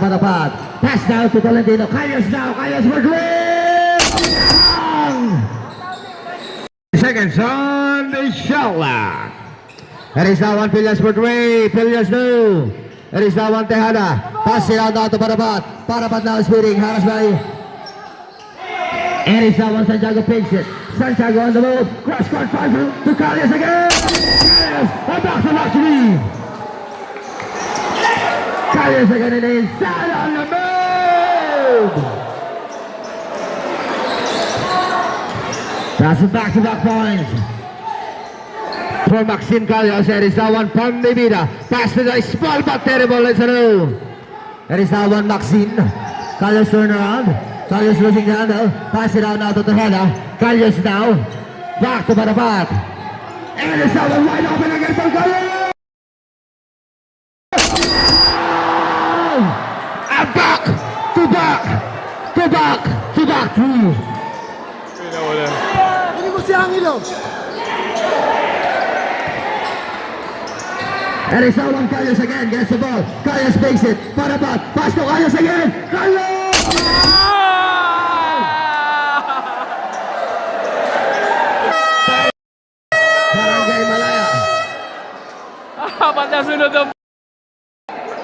patapat. Pass down to Tolentino. Kayos now. Kayos for green. Seconds on the shot clock. It is now one Pillas for three. Pillas two. It is now one Tejada. Pass it out now to Patapat. Patapat now speeding. Harris by. It is now one Santiago picks it. Santiago on the move. Cross court five to Calles again. Calles. And back to back three. Calles again and inside on the move. That's a back-to-back points for Maxine Calles. It is now one Pandemida. Pass to the small but terrible. It's a no. It is now one Maxine. Calles turn around. Calles losing the handle. Pass it out now to Tejada. Calles now. Back to Patapat. And it's now one wide open again for Calles. And back to back to back to back three. Si Angelo. And it's now one Calles again, gets the ball. Calles makes it. Patapat. Pass to Calles again. Calles! Barangay Malaya. Ba't nasunod ang...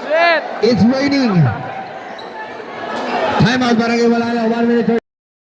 Shit! It's raining. Time out Barangay Malaya. 1 minute.